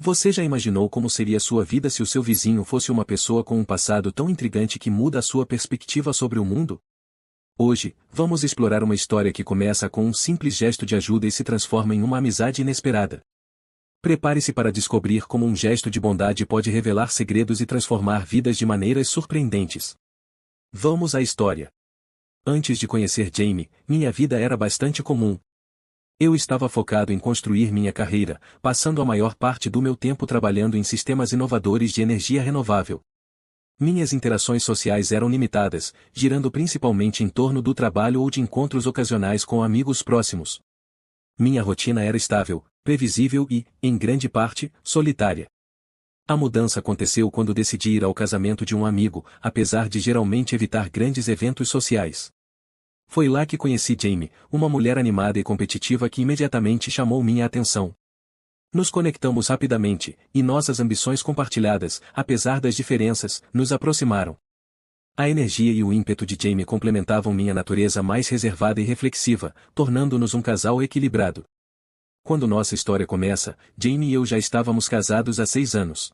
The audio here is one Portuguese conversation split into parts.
Você já imaginou como seria sua vida se o seu vizinho fosse uma pessoa com um passado tão intrigante que muda a sua perspectiva sobre o mundo? Hoje, vamos explorar uma história que começa com um simples gesto de ajuda e se transforma em uma amizade inesperada. Prepare-se para descobrir como um gesto de bondade pode revelar segredos e transformar vidas de maneiras surpreendentes. Vamos à história. Antes de conhecer Jamie, minha vida era bastante comum. Eu estava focado em construir minha carreira, passando a maior parte do meu tempo trabalhando em sistemas inovadores de energia renovável. Minhas interações sociais eram limitadas, girando principalmente em torno do trabalho ou de encontros ocasionais com amigos próximos. Minha rotina era estável, previsível e, em grande parte, solitária. A mudança aconteceu quando decidi ir ao casamento de um amigo, apesar de geralmente evitar grandes eventos sociais. Foi lá que conheci Jamie, uma mulher animada e competitiva que imediatamente chamou minha atenção. Nos conectamos rapidamente, e nossas ambições compartilhadas, apesar das diferenças, nos aproximaram. A energia e o ímpeto de Jamie complementavam minha natureza mais reservada e reflexiva, tornando-nos um casal equilibrado. Quando nossa história começa, Jamie e eu já estávamos casados há 6 anos.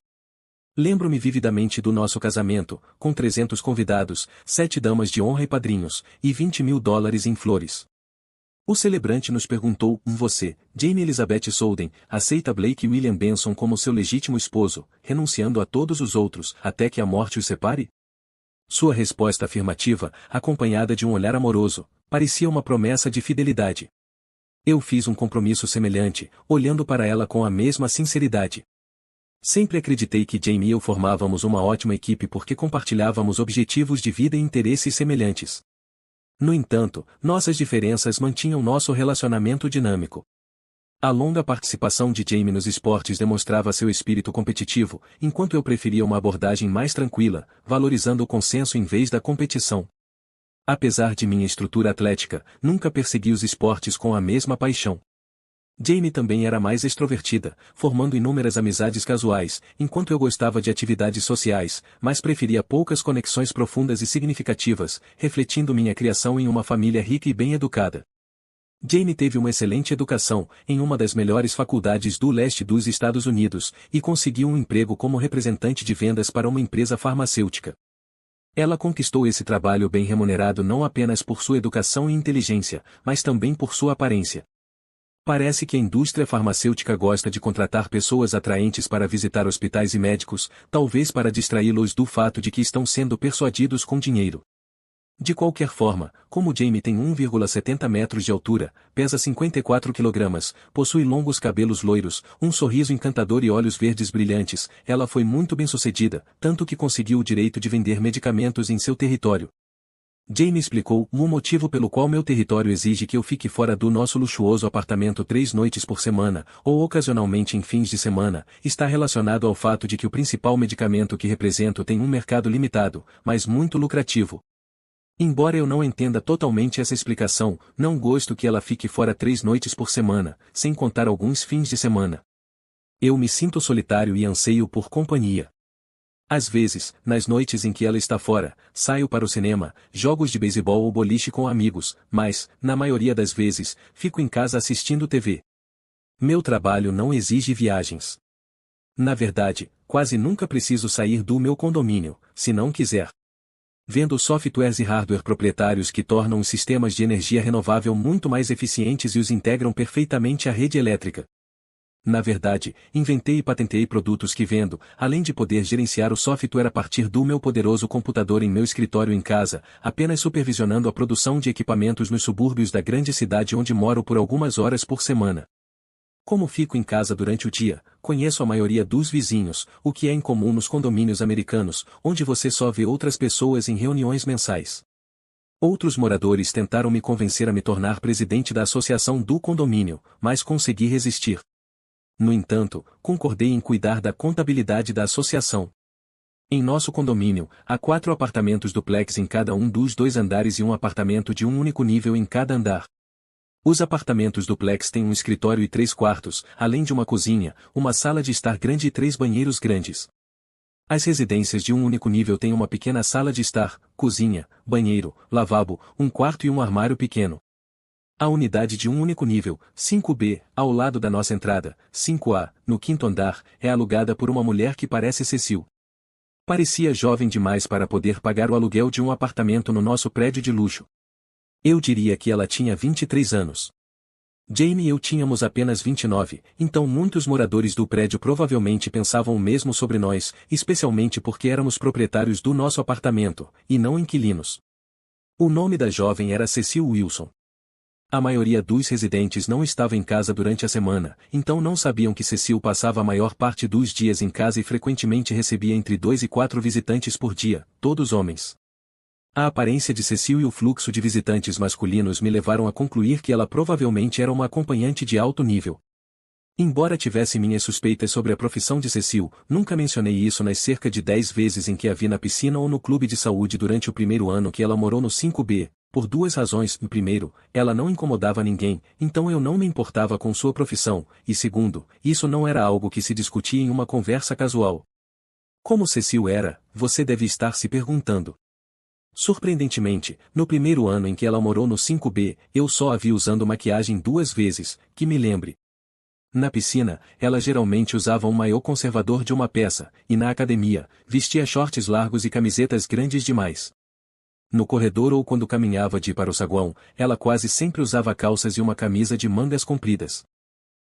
Lembro-me vividamente do nosso casamento, com 300 convidados, 7 damas de honra e padrinhos, e $20.000 em flores. O celebrante nos perguntou: Você, Jamie Elizabeth Solden, aceita Blake William Benson como seu legítimo esposo, renunciando a todos os outros, até que a morte os separe? Sua resposta afirmativa, acompanhada de um olhar amoroso, parecia uma promessa de fidelidade. Eu fiz um compromisso semelhante, olhando para ela com a mesma sinceridade. Sempre acreditei que Jamie e eu formávamos uma ótima equipe porque compartilhávamos objetivos de vida e interesses semelhantes. No entanto, nossas diferenças mantinham nosso relacionamento dinâmico. A longa participação de Jamie nos esportes demonstrava seu espírito competitivo, enquanto eu preferia uma abordagem mais tranquila, valorizando o consenso em vez da competição. Apesar de minha estrutura atlética, nunca persegui os esportes com a mesma paixão. Jamie também era mais extrovertida, formando inúmeras amizades casuais, enquanto eu gostava de atividades sociais, mas preferia poucas conexões profundas e significativas, refletindo minha criação em uma família rica e bem educada. Jamie teve uma excelente educação, em uma das melhores faculdades do leste dos Estados Unidos, e conseguiu um emprego como representante de vendas para uma empresa farmacêutica. Ela conquistou esse trabalho bem remunerado não apenas por sua educação e inteligência, mas também por sua aparência. Parece que a indústria farmacêutica gosta de contratar pessoas atraentes para visitar hospitais e médicos, talvez para distraí-los do fato de que estão sendo persuadidos com dinheiro. De qualquer forma, como Jamie tem 1,70 metros de altura, pesa 54 kg, possui longos cabelos loiros, um sorriso encantador e olhos verdes brilhantes, ela foi muito bem-sucedida, tanto que conseguiu o direito de vender medicamentos em seu território. Jamie explicou: o motivo pelo qual meu território exige que eu fique fora do nosso luxuoso apartamento 3 noites por semana, ou ocasionalmente em fins de semana, está relacionado ao fato de que o principal medicamento que represento tem um mercado limitado, mas muito lucrativo. Embora eu não entenda totalmente essa explicação, não gosto que ela fique fora 3 noites por semana, sem contar alguns fins de semana. Eu me sinto solitário e anseio por companhia. Às vezes, nas noites em que ela está fora, saio para o cinema, jogos de beisebol ou boliche com amigos, mas, na maioria das vezes, fico em casa assistindo TV. Meu trabalho não exige viagens. Na verdade, quase nunca preciso sair do meu condomínio, se não quiser. Vendo softwares e hardware proprietários que tornam os sistemas de energia renovável muito mais eficientes e os integram perfeitamente à rede elétrica. Na verdade, inventei e patentei produtos que vendo, além de poder gerenciar o software a partir do meu poderoso computador em meu escritório em casa, apenas supervisionando a produção de equipamentos nos subúrbios da grande cidade onde moro por algumas horas por semana. Como fico em casa durante o dia, conheço a maioria dos vizinhos, o que é incomum nos condomínios americanos, onde você só vê outras pessoas em reuniões mensais. Outros moradores tentaram me convencer a me tornar presidente da associação do condomínio, mas consegui resistir. No entanto, concordei em cuidar da contabilidade da associação. Em nosso condomínio, há 4 apartamentos duplex em cada um dos 2 andares e um apartamento de um único nível em cada andar. Os apartamentos duplex têm um escritório e 3 quartos, além de uma cozinha, uma sala de estar grande e 3 banheiros grandes. As residências de um único nível têm uma pequena sala de estar, cozinha, banheiro, lavabo, um quarto e um armário pequeno. A unidade de um único nível, 5B, ao lado da nossa entrada, 5A, no quinto andar, é alugada por uma mulher que parece Cecil. Parecia jovem demais para poder pagar o aluguel de um apartamento no nosso prédio de luxo. Eu diria que ela tinha 23 anos. Jamie e eu tínhamos apenas 29, então muitos moradores do prédio provavelmente pensavam o mesmo sobre nós, especialmente porque éramos proprietários do nosso apartamento, e não inquilinos. O nome da jovem era Cecil Wilson. A maioria dos residentes não estava em casa durante a semana, então não sabiam que Cecil passava a maior parte dos dias em casa e frequentemente recebia entre 2 e 4 visitantes por dia, todos homens. A aparência de Cecil e o fluxo de visitantes masculinos me levaram a concluir que ela provavelmente era uma acompanhante de alto nível. Embora tivesse minhas suspeitas sobre a profissão de Cecil, nunca mencionei isso nas cerca de 10 vezes em que a vi na piscina ou no clube de saúde durante o primeiro ano que ela morou no 5B, por duas razões. Primeiro, ela não incomodava ninguém, então eu não me importava com sua profissão, e segundo, isso não era algo que se discutia em uma conversa casual. Como Cecil era, você deve estar se perguntando. Surpreendentemente, no primeiro ano em que ela morou no 5B, eu só a vi usando maquiagem 2 vezes, que me lembre. Na piscina, ela geralmente usava um maiô conservador de uma peça, e na academia, vestia shorts largos e camisetas grandes demais. No corredor ou quando caminhava de ir para o saguão, ela quase sempre usava calças e uma camisa de mangas compridas.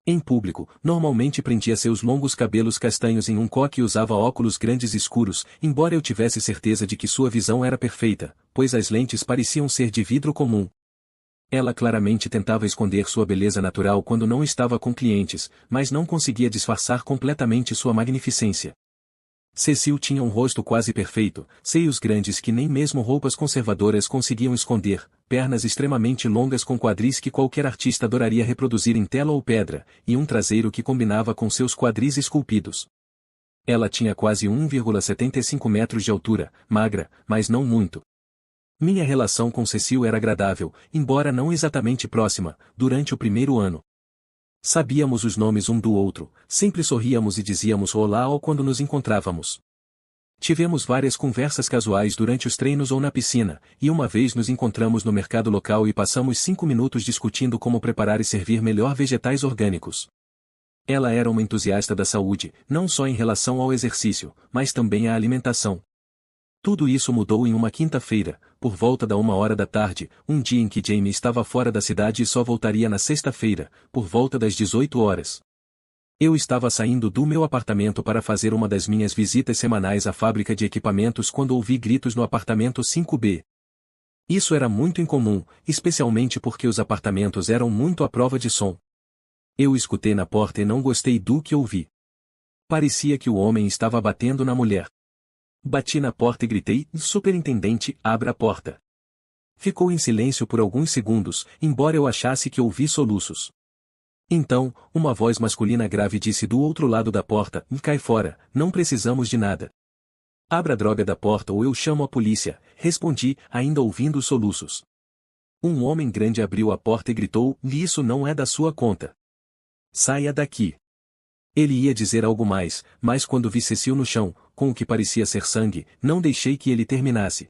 Em público, normalmente prendia seus longos cabelos castanhos em um coque e usava óculos grandes escuros, embora eu tivesse certeza de que sua visão era perfeita, pois as lentes pareciam ser de vidro comum. Ela claramente tentava esconder sua beleza natural quando não estava com clientes, mas não conseguia disfarçar completamente sua magnificência. Cecil tinha um rosto quase perfeito, seios grandes que nem mesmo roupas conservadoras conseguiam esconder, pernas extremamente longas com quadris que qualquer artista adoraria reproduzir em tela ou pedra, e um traseiro que combinava com seus quadris esculpidos. Ela tinha quase 1,75 metros de altura, magra, mas não muito. Minha relação com Cecil era agradável, embora não exatamente próxima, durante o primeiro ano. Sabíamos os nomes um do outro, sempre sorríamos e dizíamos olá ou quando nos encontrávamos. Tivemos várias conversas casuais durante os treinos ou na piscina, e uma vez nos encontramos no mercado local e passamos 5 minutos discutindo como preparar e servir melhor vegetais orgânicos. Ela era uma entusiasta da saúde, não só em relação ao exercício, mas também à alimentação. Tudo isso mudou em uma quinta-feira, por volta da 1h da tarde, um dia em que Jamie estava fora da cidade e só voltaria na sexta-feira, por volta das 18 horas. Eu estava saindo do meu apartamento para fazer uma das minhas visitas semanais à fábrica de equipamentos quando ouvi gritos no apartamento 5B. Isso era muito incomum, especialmente porque os apartamentos eram muito à prova de som. Eu escutei na porta e não gostei do que ouvi. Parecia que o homem estava batendo na mulher. Bati na porta e gritei, superintendente, abra a porta. Ficou em silêncio por alguns segundos, embora eu achasse que ouvi soluços. Então, uma voz masculina grave disse do outro lado da porta, cai fora, não precisamos de nada. Abra a droga da porta ou eu chamo a polícia, respondi, ainda ouvindo os soluços. Um homem grande abriu a porta e gritou, isso não é da sua conta. Saia daqui. Ele ia dizer algo mais, mas quando vi Cecil no chão, com o que parecia ser sangue, não deixei que ele terminasse.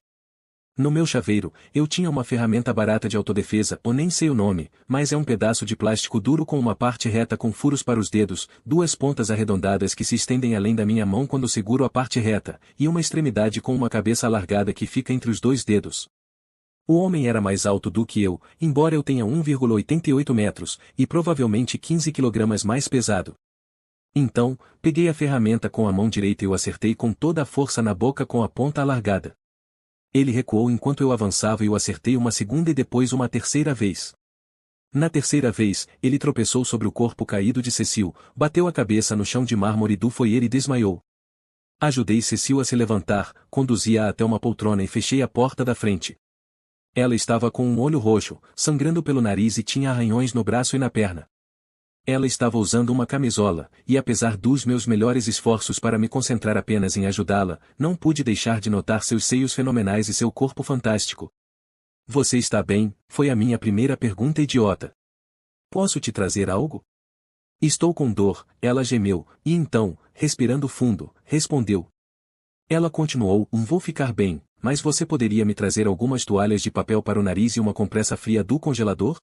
No meu chaveiro, eu tinha uma ferramenta barata de autodefesa, ou nem sei o nome, mas é um pedaço de plástico duro com uma parte reta com furos para os dedos, 2 pontas arredondadas que se estendem além da minha mão quando seguro a parte reta, e uma extremidade com uma cabeça alargada que fica entre os 2 dedos. O homem era mais alto do que eu, embora eu tenha 1,88 metros, e provavelmente 15 kg mais pesado. Então, peguei a ferramenta com a mão direita e o acertei com toda a força na boca com a ponta alargada. Ele recuou enquanto eu avançava e o acertei uma segunda e depois uma terceira vez. Na terceira vez, ele tropeçou sobre o corpo caído de Cecil, bateu a cabeça no chão de mármore do foyer e desmaiou. Ajudei Cecil a se levantar, conduzi-a até uma poltrona e fechei a porta da frente. Ela estava com um olho roxo, sangrando pelo nariz e tinha arranhões no braço e na perna. Ela estava usando uma camisola, e apesar dos meus melhores esforços para me concentrar apenas em ajudá-la, não pude deixar de notar seus seios fenomenais e seu corpo fantástico. Você está bem? Foi a minha primeira pergunta idiota. Posso te trazer algo? Estou com dor, ela gemeu, e então, respirando fundo, respondeu. Ela continuou, vou ficar bem, mas você poderia me trazer algumas toalhas de papel para o nariz e uma compressa fria do congelador?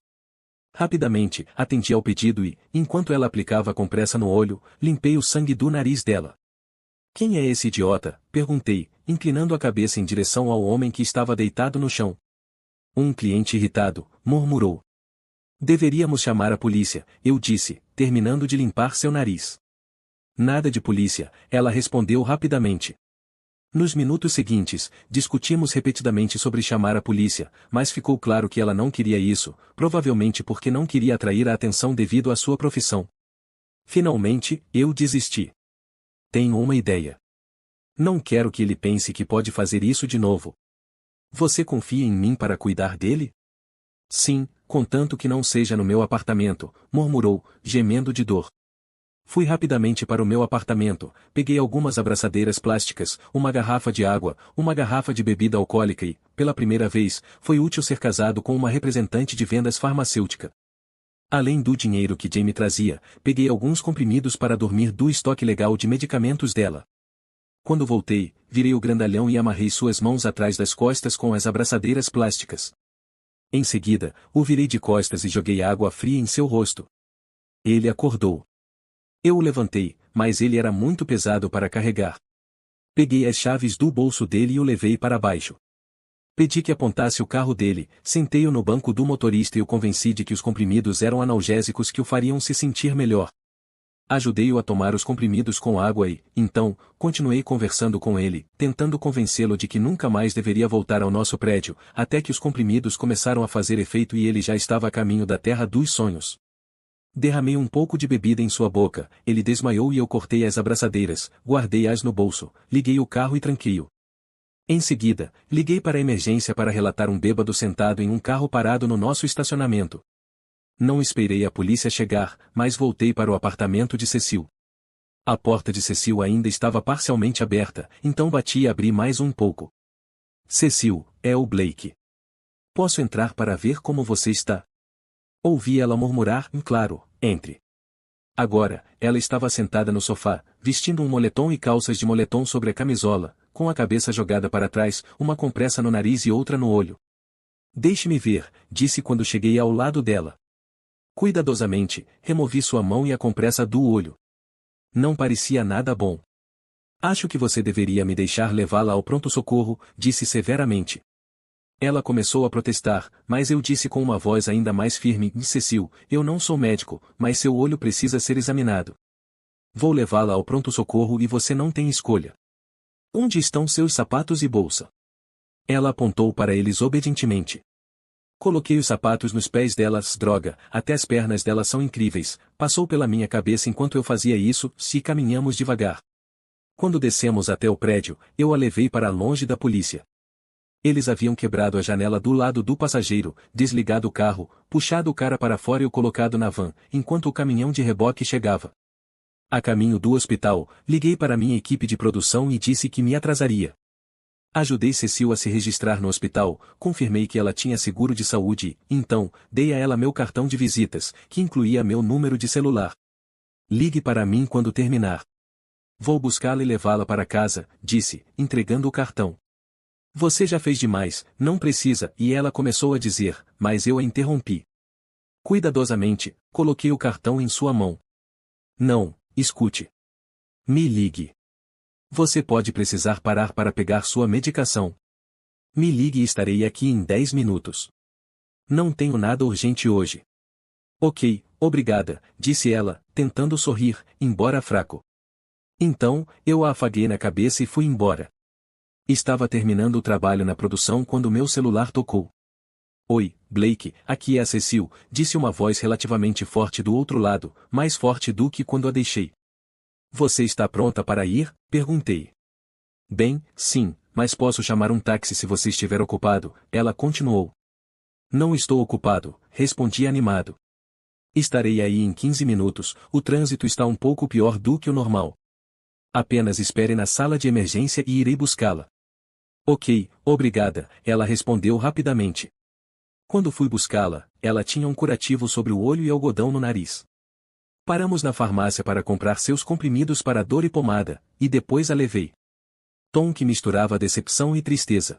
Rapidamente, atendi ao pedido e, enquanto ela aplicava a compressa no olho, limpei o sangue do nariz dela. Quem é esse idiota? Perguntei, inclinando a cabeça em direção ao homem que estava deitado no chão. Um cliente irritado, murmurou. Deveríamos chamar a polícia, eu disse, terminando de limpar seu nariz. Nada de polícia, ela respondeu rapidamente. Nos minutos seguintes, discutimos repetidamente sobre chamar a polícia, mas ficou claro que ela não queria isso, provavelmente porque não queria atrair a atenção devido à sua profissão. Finalmente, eu desisti. Tenho uma ideia. Não quero que ele pense que pode fazer isso de novo. Você confia em mim para cuidar dele? Sim, contanto que não seja no meu apartamento, murmurou, gemendo de dor. Fui rapidamente para o meu apartamento, peguei algumas abraçadeiras plásticas, uma garrafa de água, uma garrafa de bebida alcoólica e, pela primeira vez, foi útil ser casado com uma representante de vendas farmacêutica. Além do dinheiro que Jamie trazia, peguei alguns comprimidos para dormir do estoque legal de medicamentos dela. Quando voltei, virei o grandalhão e amarrei suas mãos atrás das costas com as abraçadeiras plásticas. Em seguida, o virei de costas e joguei água fria em seu rosto. Ele acordou. Eu o levantei, mas ele era muito pesado para carregar. Peguei as chaves do bolso dele e o levei para baixo. Pedi que apontasse o carro dele, sentei-o no banco do motorista e o convenci de que os comprimidos eram analgésicos que o fariam se sentir melhor. Ajudei-o a tomar os comprimidos com água e, então, continuei conversando com ele, tentando convencê-lo de que nunca mais deveria voltar ao nosso prédio, até que os comprimidos começaram a fazer efeito e ele já estava a caminho da terra dos sonhos. Derramei um pouco de bebida em sua boca, ele desmaiou e eu cortei as abraçadeiras, guardei-as no bolso, liguei o carro e tranquei-o. Em seguida, liguei para a emergência para relatar um bêbado sentado em um carro parado no nosso estacionamento. Não esperei a polícia chegar, mas voltei para o apartamento de Cecil. A porta de Cecil ainda estava parcialmente aberta, então bati e abri mais um pouco. Cecil, é o Blake. Posso entrar para ver como você está? Ouvi ela murmurar, claro, entre. Agora, ela estava sentada no sofá, vestindo um moletom e calças de moletom sobre a camisola, com a cabeça jogada para trás, uma compressa no nariz e outra no olho. Deixe-me ver, disse quando cheguei ao lado dela. Cuidadosamente, removi sua mão e a compressa do olho. Não parecia nada bom. Acho que você deveria me deixar levá-la ao pronto-socorro, disse severamente. Ela começou a protestar, mas eu disse com uma voz ainda mais firme, Cecil, eu não sou médico, mas seu olho precisa ser examinado. Vou levá-la ao pronto-socorro e você não tem escolha. Onde estão seus sapatos e bolsa? Ela apontou para eles obedientemente. Coloquei os sapatos nos pés delas, droga, até as pernas delas são incríveis, passou pela minha cabeça enquanto eu fazia isso, se caminhamos devagar. Quando descemos até o prédio, eu a levei para longe da polícia. Eles haviam quebrado a janela do lado do passageiro, desligado o carro, puxado o cara para fora e o colocado na van, enquanto o caminhão de reboque chegava. A caminho do hospital, liguei para minha equipe de produção e disse que me atrasaria. Ajudei Cecil a se registrar no hospital, confirmei que ela tinha seguro de saúde e, então, dei a ela meu cartão de visitas, que incluía meu número de celular. Ligue para mim quando terminar. Vou buscá-la e levá-la para casa, disse, entregando o cartão. Você já fez demais, não precisa, e ela começou a dizer, mas eu a interrompi. Cuidadosamente, coloquei o cartão em sua mão. Não, escute. Me ligue. Você pode precisar parar para pegar sua medicação. Me ligue e estarei aqui em 10 minutos. Não tenho nada urgente hoje. Ok, obrigada, disse ela, tentando sorrir, embora fraco. Então, eu a afaguei na cabeça e fui embora. Estava terminando o trabalho na produção quando meu celular tocou. Oi, Blake, aqui é a Cecil, disse uma voz relativamente forte do outro lado, mais forte do que quando a deixei. Você está pronta para ir? Perguntei. Bem, sim, mas posso chamar um táxi se você estiver ocupado, ela continuou. Não estou ocupado, respondi animado. Estarei aí em 15 minutos, o trânsito está um pouco pior do que o normal. Apenas espere na sala de emergência e irei buscá-la. Ok, obrigada, ela respondeu rapidamente. Quando fui buscá-la, ela tinha um curativo sobre o olho e algodão no nariz. Paramos na farmácia para comprar seus comprimidos para dor e pomada, e depois a levei. Tom que misturava decepção e tristeza.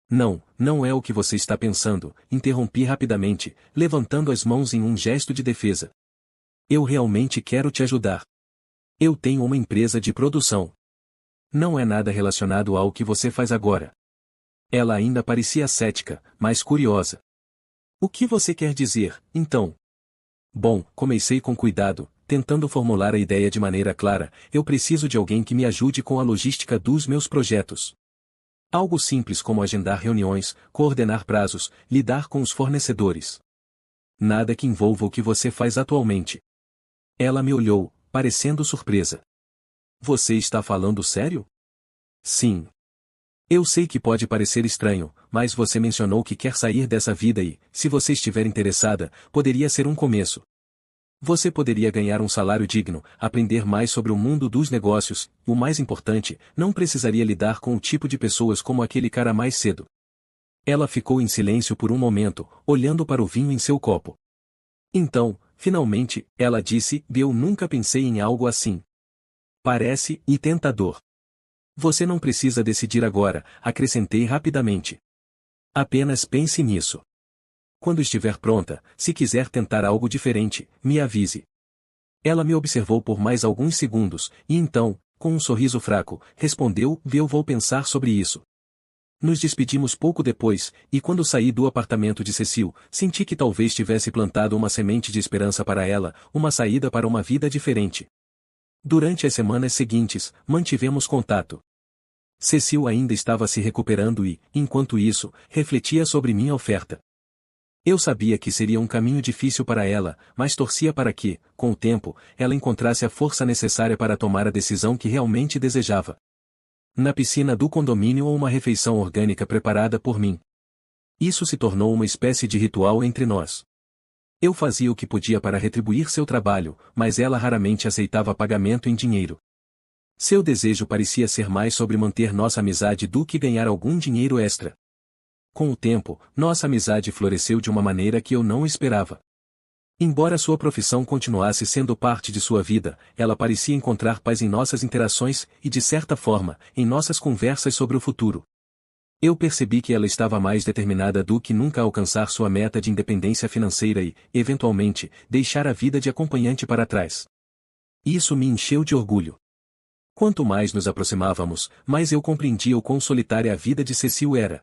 Não, não é o que você está pensando, interrompi rapidamente, levantando as mãos em um gesto de defesa. Eu realmente quero te ajudar. Eu tenho uma empresa de produção. Não é nada relacionado ao que você faz agora. Ela ainda parecia cética, mas curiosa. O que você quer dizer, então? Bom, comecei com cuidado, tentando formular a ideia de maneira clara. Eu preciso de alguém que me ajude com a logística dos meus projetos. Algo simples como agendar reuniões, coordenar prazos, lidar com os fornecedores. Nada que envolva o que você faz atualmente. Ela me olhou, parecendo surpresa. Você está falando sério? Sim. Eu sei que pode parecer estranho, mas você mencionou que quer sair dessa vida e, se você estiver interessada, poderia ser um começo. Você poderia ganhar um salário digno, aprender mais sobre o mundo dos negócios, e o mais importante, não precisaria lidar com o tipo de pessoas como aquele cara mais cedo. Ela ficou em silêncio por um momento, olhando para o vinho em seu copo. Então, finalmente, ela disse: eu nunca pensei em algo assim. Parece e tentador. Você não precisa decidir agora, acrescentei rapidamente. Apenas pense nisso. Quando estiver pronta, se quiser tentar algo diferente, me avise. Ela me observou por mais alguns segundos, e então, com um sorriso fraco, respondeu: eu vou pensar sobre isso. Nos despedimos pouco depois, e quando saí do apartamento de Cecil, senti que talvez tivesse plantado uma semente de esperança para ela, uma saída para uma vida diferente. Durante as semanas seguintes, mantivemos contato. Cecil ainda estava se recuperando e, enquanto isso, refletia sobre minha oferta. Eu sabia que seria um caminho difícil para ela, mas torcia para que, com o tempo, ela encontrasse a força necessária para tomar a decisão que realmente desejava. Na piscina do condomínio ou uma refeição orgânica preparada por mim. Isso se tornou uma espécie de ritual entre nós. Eu fazia o que podia para retribuir seu trabalho, mas ela raramente aceitava pagamento em dinheiro. Seu desejo parecia ser mais sobre manter nossa amizade do que ganhar algum dinheiro extra. Com o tempo, nossa amizade floresceu de uma maneira que eu não esperava. Embora sua profissão continuasse sendo parte de sua vida, ela parecia encontrar paz em nossas interações e, de certa forma, em nossas conversas sobre o futuro. Eu percebi que ela estava mais determinada do que nunca a alcançar sua meta de independência financeira e, eventualmente, deixar a vida de acompanhante para trás. Isso me encheu de orgulho. Quanto mais nos aproximávamos, mais eu compreendia o quão solitária a vida de Cecil era.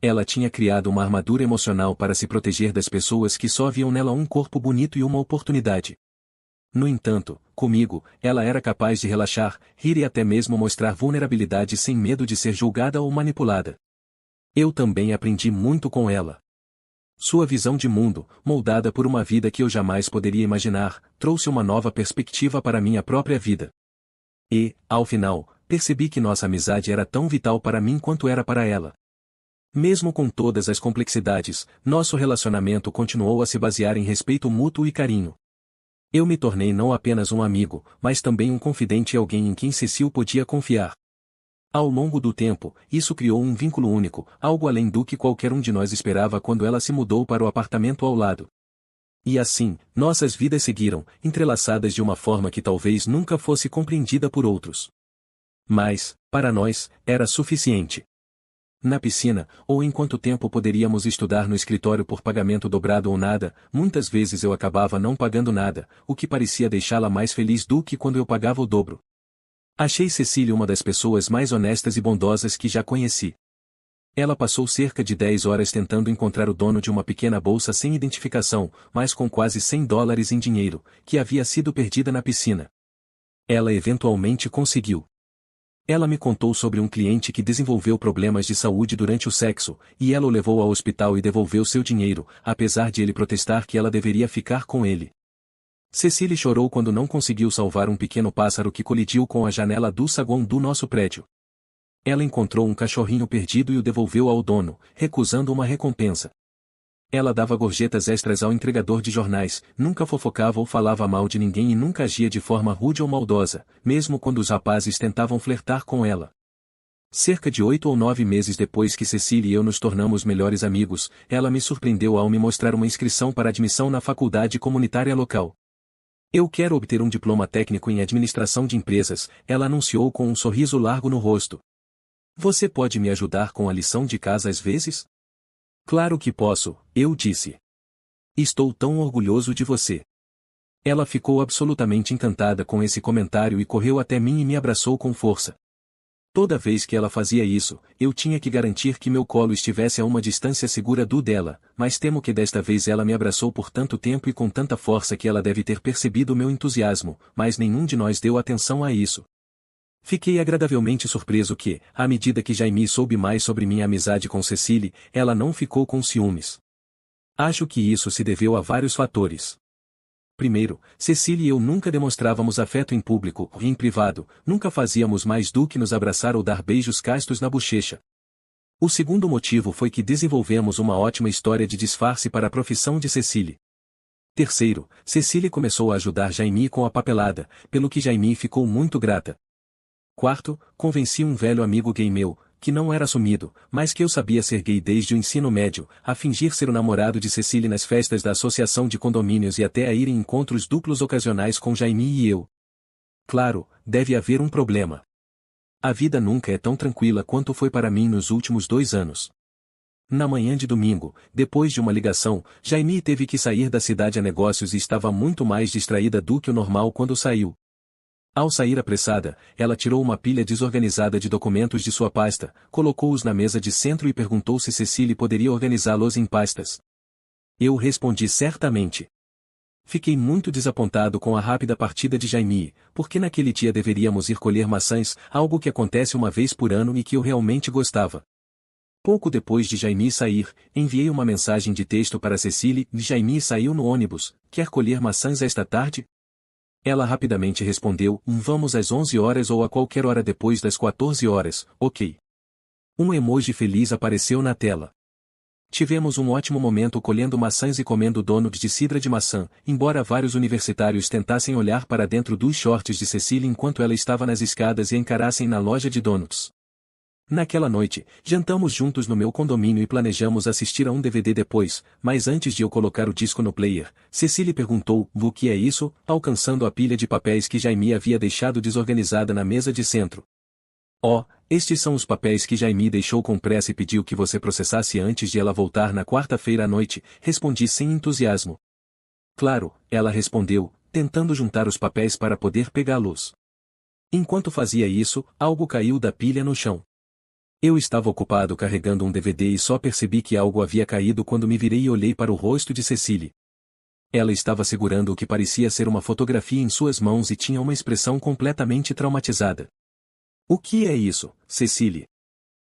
Ela tinha criado uma armadura emocional para se proteger das pessoas que só viam nela um corpo bonito e uma oportunidade. No entanto, comigo, ela era capaz de relaxar, rir e até mesmo mostrar vulnerabilidade sem medo de ser julgada ou manipulada. Eu também aprendi muito com ela. Sua visão de mundo, moldada por uma vida que eu jamais poderia imaginar, trouxe uma nova perspectiva para minha própria vida. E, ao final, percebi que nossa amizade era tão vital para mim quanto era para ela. Mesmo com todas as complexidades, nosso relacionamento continuou a se basear em respeito mútuo e carinho. Eu me tornei não apenas um amigo, mas também um confidente e alguém em quem Cecil podia confiar. Ao longo do tempo, isso criou um vínculo único, algo além do que qualquer um de nós esperava quando ela se mudou para o apartamento ao lado. E assim, nossas vidas seguiram, entrelaçadas de uma forma que talvez nunca fosse compreendida por outros. Mas, para nós, era suficiente. Na piscina, ou em quanto tempo poderíamos estudar no escritório por pagamento dobrado ou nada, muitas vezes eu acabava não pagando nada, o que parecia deixá-la mais feliz do que quando eu pagava o dobro. Achei Cecília uma das pessoas mais honestas e bondosas que já conheci. Ela passou cerca de 10 horas tentando encontrar o dono de uma pequena bolsa sem identificação, mas com quase $100 em dinheiro, que havia sido perdida na piscina. Ela eventualmente conseguiu. Ela me contou sobre um cliente que desenvolveu problemas de saúde durante o sexo, e ela o levou ao hospital e devolveu seu dinheiro, apesar de ele protestar que ela deveria ficar com ele. Cecília chorou quando não conseguiu salvar um pequeno pássaro que colidiu com a janela do saguão do nosso prédio. Ela encontrou um cachorrinho perdido e o devolveu ao dono, recusando uma recompensa. Ela dava gorjetas extras ao entregador de jornais, nunca fofocava ou falava mal de ninguém e nunca agia de forma rude ou maldosa, mesmo quando os rapazes tentavam flertar com ela. Cerca de 8 ou 9 meses depois que Cecília e eu nos tornamos melhores amigos, ela me surpreendeu ao me mostrar uma inscrição para admissão na faculdade comunitária local. Eu quero obter um diploma técnico em administração de empresas, ela anunciou com um sorriso largo no rosto. Você pode me ajudar com a lição de casa às vezes? Claro que posso, eu disse. Estou tão orgulhoso de você. Ela ficou absolutamente encantada com esse comentário e correu até mim e me abraçou com força. Toda vez que ela fazia isso, eu tinha que garantir que meu colo estivesse a uma distância segura do dela, mas temo que desta vez ela me abraçou por tanto tempo e com tanta força que ela deve ter percebido meu entusiasmo, mas nenhum de nós deu atenção a isso. Fiquei agradavelmente surpreso que, à medida que Jaime soube mais sobre minha amizade com Cecile, ela não ficou com ciúmes. Acho que isso se deveu a vários fatores. Primeiro, Cecile e eu nunca demonstrávamos afeto em público e em privado, nunca fazíamos mais do que nos abraçar ou dar beijos castos na bochecha. O segundo motivo foi que desenvolvemos uma ótima história de disfarce para a profissão de Cecile. Terceiro, Cecile começou a ajudar Jaime com a papelada, pelo que Jaime ficou muito grata. Quarto, convenci um velho amigo gay meu, que não era assumido, mas que eu sabia ser gay desde o ensino médio, a fingir ser o namorado de Cecile nas festas da associação de condomínios e até a ir em encontros duplos ocasionais com Jaime e eu. Claro, deve haver um problema. A vida nunca é tão tranquila quanto foi para mim nos últimos 2 anos. Na manhã de domingo, depois de uma ligação, Jaime teve que sair da cidade a negócios e estava muito mais distraída do que o normal quando saiu. Ao sair apressada, ela tirou uma pilha desorganizada de documentos de sua pasta, colocou-os na mesa de centro e perguntou se Cecile poderia organizá-los em pastas. Eu respondi certamente. Fiquei muito desapontado com a rápida partida de Jaime, porque naquele dia deveríamos ir colher maçãs, algo que acontece uma vez por ano e que eu realmente gostava. Pouco depois de Jaime sair, enviei uma mensagem de texto para Cecile e Jaime saiu no ônibus. Quer colher maçãs esta tarde? Ela rapidamente respondeu, vamos às 11 horas ou a qualquer hora depois das 14 horas, ok. Um emoji feliz apareceu na tela. Tivemos um ótimo momento colhendo maçãs e comendo donuts de cidra de maçã, embora vários universitários tentassem olhar para dentro dos shorts de Cecile enquanto ela estava nas escadas e encarassem na loja de donuts. Naquela noite, jantamos juntos no meu condomínio e planejamos assistir a um DVD depois, mas antes de eu colocar o disco no player, Cecile perguntou, o que é isso, alcançando a pilha de papéis que Jaime havia deixado desorganizada na mesa de centro. Oh, estes são os papéis que Jaime deixou com pressa e pediu que você processasse antes de ela voltar na quarta-feira à noite, respondi sem entusiasmo. Claro, ela respondeu, tentando juntar os papéis para poder pegá-los. Enquanto fazia isso, algo caiu da pilha no chão. Eu estava ocupado carregando um DVD e só percebi que algo havia caído quando me virei e olhei para o rosto de Cecile. Ela estava segurando o que parecia ser uma fotografia em suas mãos e tinha uma expressão completamente traumatizada. O que é isso, Cecile?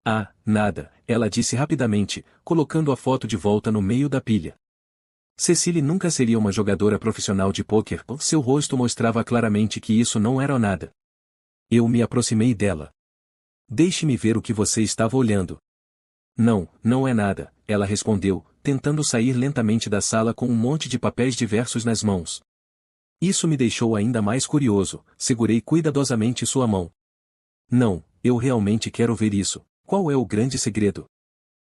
Ah, nada, ela disse rapidamente, colocando a foto de volta no meio da pilha. Cecile nunca seria uma jogadora profissional de pôquer, seu rosto mostrava claramente que isso não era nada. Eu me aproximei dela. Deixe-me ver o que você estava olhando. Não, não é nada, ela respondeu, tentando sair lentamente da sala com um monte de papéis diversos nas mãos. Isso me deixou ainda mais curioso, segurei cuidadosamente sua mão. Não, eu realmente quero ver isso, qual é o grande segredo?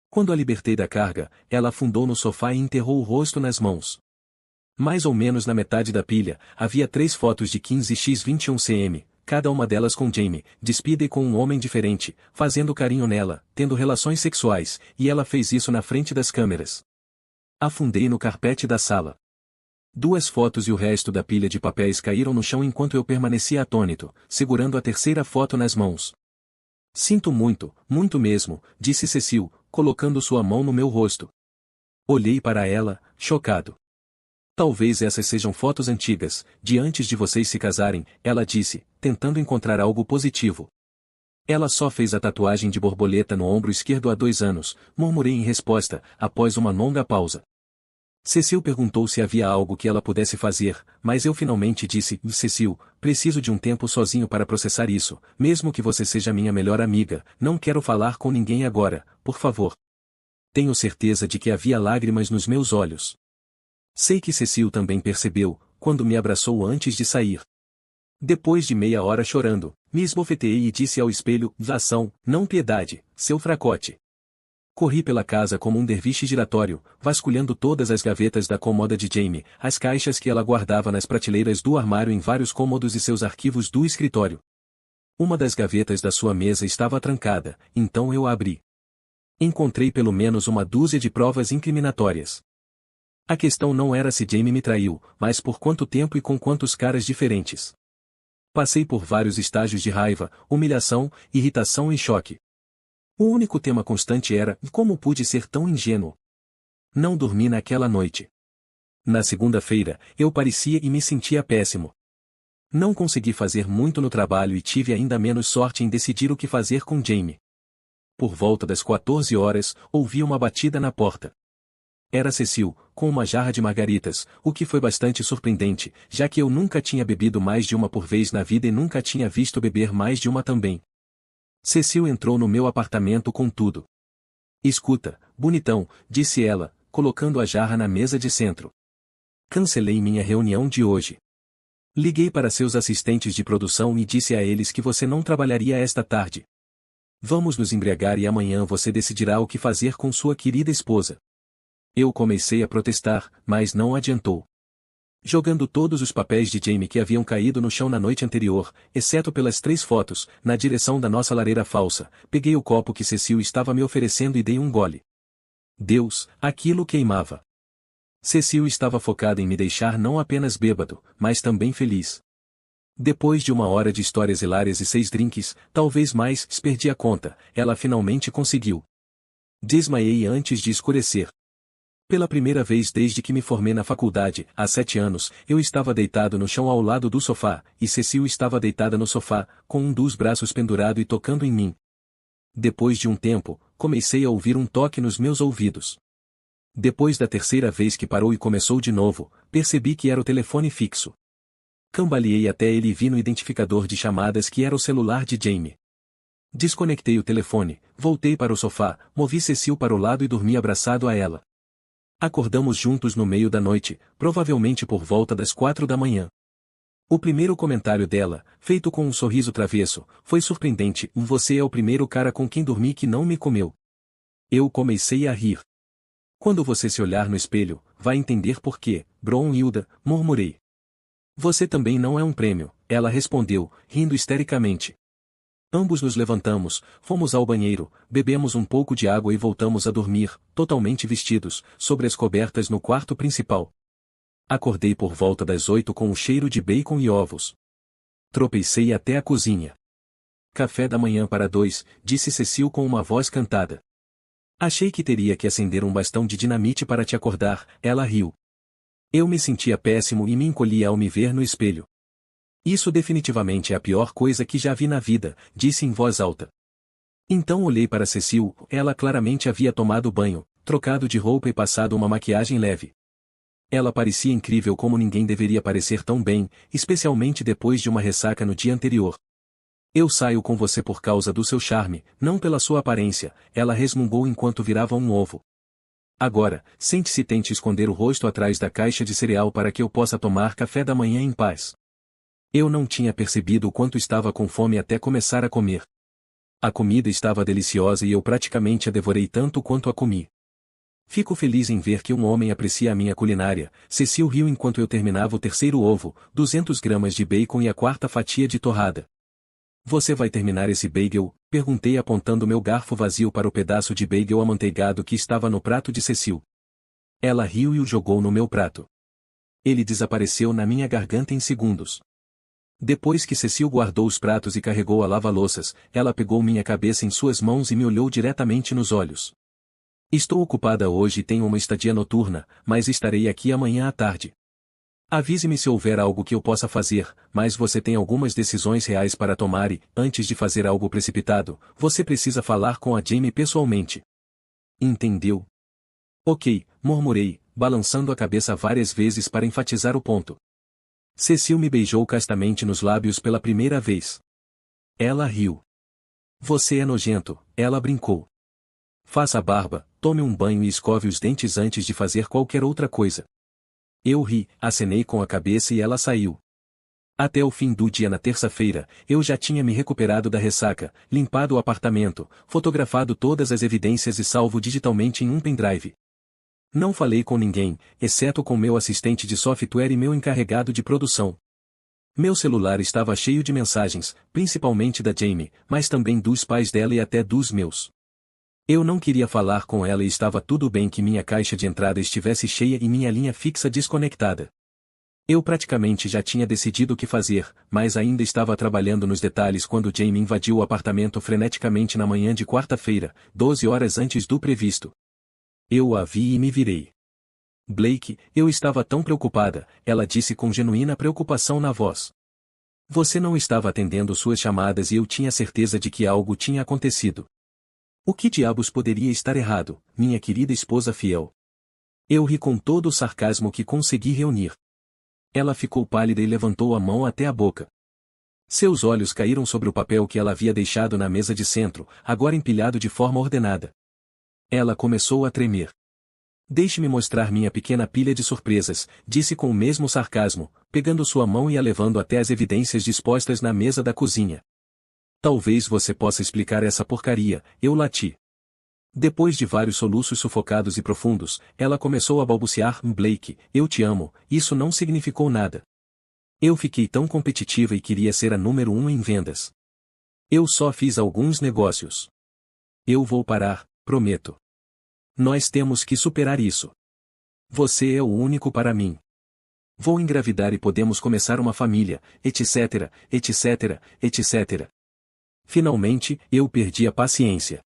Quando a libertei da carga, ela afundou no sofá e enterrou o rosto nas mãos. Mais ou menos na metade da pilha, havia 3 fotos de 15x21 cm. Cada uma delas com Jaime, despida e com um homem diferente, fazendo carinho nela, tendo relações sexuais, e ela fez isso na frente das câmeras. Afundei no carpete da sala. 2 fotos e o resto da pilha de papéis caíram no chão enquanto eu permanecia atônito, segurando a terceira foto nas mãos. Sinto muito, muito mesmo, disse Cecile, colocando sua mão no meu rosto. Olhei para ela, chocado. Talvez essas sejam fotos antigas, de antes de vocês se casarem, ela disse, tentando encontrar algo positivo. Ela só fez a tatuagem de borboleta no ombro esquerdo há 2 anos, murmurei em resposta, após uma longa pausa. Cecile perguntou se havia algo que ela pudesse fazer, mas eu finalmente disse, Cecile, preciso de um tempo sozinho para processar isso, mesmo que você seja minha melhor amiga, não quero falar com ninguém agora, por favor. Tenho certeza de que havia lágrimas nos meus olhos. Sei que Cecile também percebeu, quando me abraçou antes de sair. Depois de meia hora chorando, me esbofeteei e disse ao espelho, ação, não piedade, seu fracote. Corri pela casa como um derviche giratório, vasculhando todas as gavetas da cômoda de Jaime, as caixas que ela guardava nas prateleiras do armário em vários cômodos e seus arquivos do escritório. Uma das gavetas da sua mesa estava trancada, então eu a abri. Encontrei pelo menos uma dúzia de provas incriminatórias. A questão não era se Jamie me traiu, mas por quanto tempo e com quantos caras diferentes. Passei por vários estágios de raiva, humilhação, irritação e choque. O único tema constante era: como pude ser tão ingênuo? Não dormi naquela noite. Na segunda-feira, eu parecia e me sentia péssimo. Não consegui fazer muito no trabalho e tive ainda menos sorte em decidir o que fazer com Jamie. Por volta das 14 horas, ouvi uma batida na porta. Era Cecil, com uma jarra de margaritas, o que foi bastante surpreendente, já que eu nunca tinha bebido mais de uma por vez na vida e nunca tinha visto beber mais de uma também. Cecil entrou no meu apartamento com tudo. Escuta, bonitão, disse ela, colocando a jarra na mesa de centro. Cancelei minha reunião de hoje. Liguei para seus assistentes de produção e disse a eles que você não trabalharia esta tarde. Vamos nos embriagar e amanhã você decidirá o que fazer com sua querida esposa. Eu comecei a protestar, mas não adiantou. Jogando todos os papéis de Jamie que haviam caído no chão na noite anterior, exceto pelas 3 fotos, na direção da nossa lareira falsa, peguei o copo que Cecil estava me oferecendo e dei um gole. Deus, aquilo queimava. Cecil estava focada em me deixar não apenas bêbado, mas também feliz. Depois de 1 hora de histórias hilárias e 6 drinks, talvez mais, perdi a conta, ela finalmente conseguiu. Desmaiei antes de escurecer. Pela primeira vez desde que me formei na faculdade, há 7 anos, eu estava deitado no chão ao lado do sofá, e Cecil estava deitada no sofá, com um dos braços pendurado e tocando em mim. Depois de um tempo, comecei a ouvir um toque nos meus ouvidos. Depois da terceira vez que parou e começou de novo, percebi que era o telefone fixo. Cambaleei até ele e vi no identificador de chamadas que era o celular de Jamie. Desconectei o telefone, voltei para o sofá, movi Cecil para o lado e dormi abraçado a ela. Acordamos juntos no meio da noite, provavelmente por volta das 4 da manhã. O primeiro comentário dela, feito com um sorriso travesso, foi surpreendente: você é o primeiro cara com quem dormi que não me comeu. Eu comecei a rir. Quando você se olhar no espelho, vai entender por quê, Brunhilda, murmurei. Você também não é um prêmio, ela respondeu, rindo histericamente. Ambos nos levantamos, fomos ao banheiro, bebemos um pouco de água e voltamos a dormir, totalmente vestidos, sobre as cobertas no quarto principal. Acordei por volta das 8 com o cheiro de bacon e ovos. Tropecei até a cozinha. Café da manhã para 2, disse Cecil com uma voz cantada. Achei que teria que acender um bastão de dinamite para te acordar, ela riu. Eu me sentia péssimo e me encolhi ao me ver no espelho. Isso definitivamente é a pior coisa que já vi na vida, disse em voz alta. Então olhei para Cecil, ela claramente havia tomado banho, trocado de roupa e passado uma maquiagem leve. Ela parecia incrível como ninguém deveria parecer tão bem, especialmente depois de uma ressaca no dia anterior. Eu saio com você por causa do seu charme, não pela sua aparência, ela resmungou enquanto virava um ovo. Agora, sente-se e tente esconder o rosto atrás da caixa de cereal para que eu possa tomar café da manhã em paz. Eu não tinha percebido o quanto estava com fome até começar a comer. A comida estava deliciosa e eu praticamente a devorei tanto quanto a comi. Fico feliz em ver que um homem aprecia a minha culinária. Cecil riu enquanto eu terminava o terceiro ovo, 200 gramas de bacon e a 4ª fatia de torrada. Você vai terminar esse bagel? Perguntei apontando meu garfo vazio para o pedaço de bagel amanteigado que estava no prato de Cecil. Ela riu e o jogou no meu prato. Ele desapareceu na minha garganta em segundos. Depois que Cecil guardou os pratos e carregou a lava-louças, ela pegou minha cabeça em suas mãos e me olhou diretamente nos olhos. Estou ocupada hoje e tenho uma estadia noturna, mas estarei aqui amanhã à tarde. Avise-me se houver algo que eu possa fazer, mas você tem algumas decisões reais para tomar e, antes de fazer algo precipitado, você precisa falar com a Jamie pessoalmente. Entendeu? Ok, murmurei, balançando a cabeça várias vezes para enfatizar o ponto. Cecil me beijou castamente nos lábios pela primeira vez. Ela riu. Você é nojento, ela brincou. Faça a barba, tome um banho e escove os dentes antes de fazer qualquer outra coisa. Eu ri, acenei com a cabeça e ela saiu. Até o fim do dia na terça-feira, eu já tinha me recuperado da ressaca, limpado o apartamento, fotografado todas as evidências e salvo digitalmente em um pendrive. Não falei com ninguém, exceto com meu assistente de software e meu encarregado de produção. Meu celular estava cheio de mensagens, principalmente da Jamie, mas também dos pais dela e até dos meus. Eu não queria falar com ela e estava tudo bem que minha caixa de entrada estivesse cheia e minha linha fixa desconectada. Eu praticamente já tinha decidido o que fazer, mas ainda estava trabalhando nos detalhes quando Jamie invadiu o apartamento freneticamente na manhã de quarta-feira, 12 horas antes do previsto. Eu a vi e me virei. Blake, eu estava tão preocupada, ela disse com genuína preocupação na voz. Você não estava atendendo suas chamadas e eu tinha certeza de que algo tinha acontecido. O que diabos poderia estar errado, minha querida esposa fiel? Eu ri com todo o sarcasmo que consegui reunir. Ela ficou pálida e levantou a mão até a boca. Seus olhos caíram sobre o papel que ela havia deixado na mesa de centro, agora empilhado de forma ordenada. Ela começou a tremer. Deixe-me mostrar minha pequena pilha de surpresas, disse com o mesmo sarcasmo, pegando sua mão e a levando até as evidências dispostas na mesa da cozinha. Talvez você possa explicar essa porcaria, eu lati. Depois de vários soluços sufocados e profundos, ela começou a balbuciar: Blake, eu te amo, isso não significou nada. Eu fiquei tão competitiva e queria ser a número 1 em vendas. Eu só fiz alguns negócios. Eu vou parar, prometo. Nós temos que superar isso. Você é o único para mim. Vou engravidar e podemos começar uma família, etc, etc, etc. Finalmente, eu perdi a paciência.